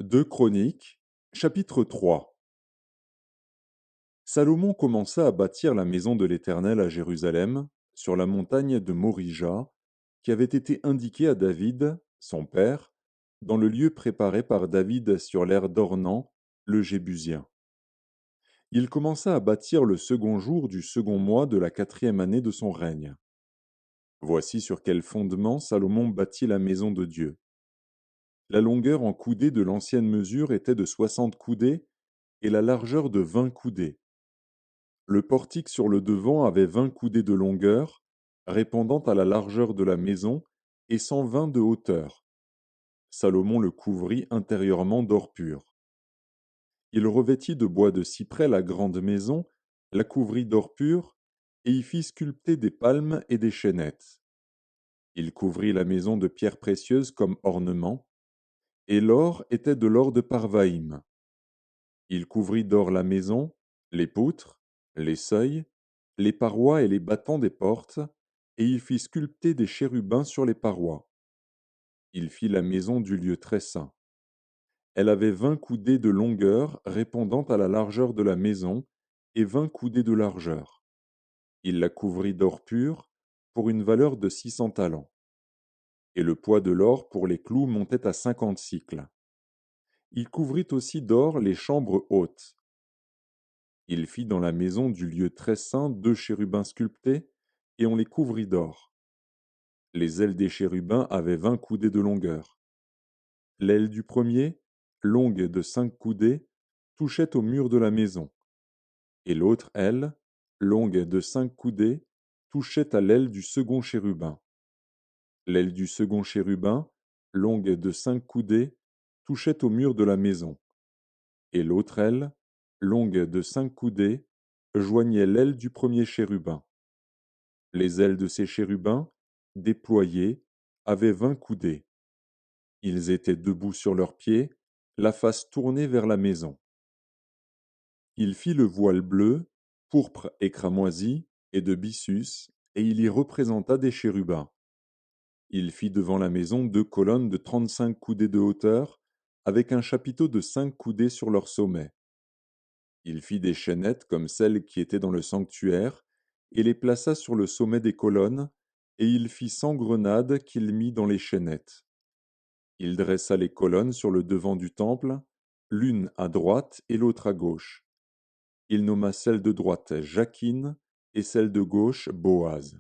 Deux Chroniques, chapitre 3. Salomon commença à bâtir la maison de l'Éternel à Jérusalem, sur la montagne de Morija, qui avait été indiquée à David, son père, dans le lieu préparé par David sur l'aire d'Ornan, le Jébusien. Il commença à bâtir le second jour du second mois de la 4e année de son règne. Voici sur quel fondement Salomon bâtit la maison de Dieu. La longueur en coudées de l'ancienne mesure était de 60 coudées et la largeur de 20 coudées. Le portique sur le devant avait 20 coudées de longueur, répondant à la largeur de la maison, et 120 de hauteur. Salomon le couvrit intérieurement d'or pur. Il revêtit de bois de cyprès la grande maison, la couvrit d'or pur, et y fit sculpter des palmes et des chênettes. Il couvrit la maison de pierres précieuses comme ornement, et l'or était de l'or de Parvaïm. Il couvrit d'or la maison, les poutres, les seuils, les parois et les battants des portes, et il fit sculpter des chérubins sur les parois. Il fit la maison du lieu très saint. Elle avait 20 coudées de longueur répondant à la largeur de la maison, et 20 coudées de largeur. Il la couvrit d'or pur, pour une valeur de 600 talents. Et le poids de l'or pour les clous montait à 50 sicles. Il couvrit aussi d'or les chambres hautes. Il fit dans la maison du lieu très saint 2 chérubins sculptés, et on les couvrit d'or. Les ailes des chérubins avaient 20 coudées de longueur. L'aile du premier, longue de 5 coudées, touchait au mur de la maison, et l'autre aile, longue de 5 coudées, touchait à l'aile du second chérubin. L'aile du second chérubin, longue de 5 coudées, touchait au mur de la maison, et l'autre aile, longue de 5 coudées, joignait l'aile du premier chérubin. Les ailes de ces chérubins, déployées, avaient 20 coudées. Ils étaient debout sur leurs pieds, la face tournée vers la maison. Il fit le voile bleu, pourpre et cramoisi, et de byssus, et il y représenta des chérubins. Il fit devant la maison 2 colonnes de 35 coudées de hauteur, avec un chapiteau de 5 coudées sur leur sommet. Il fit des chaînettes comme celles qui étaient dans le sanctuaire, et les plaça sur le sommet des colonnes, et il fit 100 grenades qu'il mit dans les chaînettes. Il dressa les colonnes sur le devant du temple, l'une à droite et l'autre à gauche. Il nomma celle de droite Jachin et celle de gauche Boaz.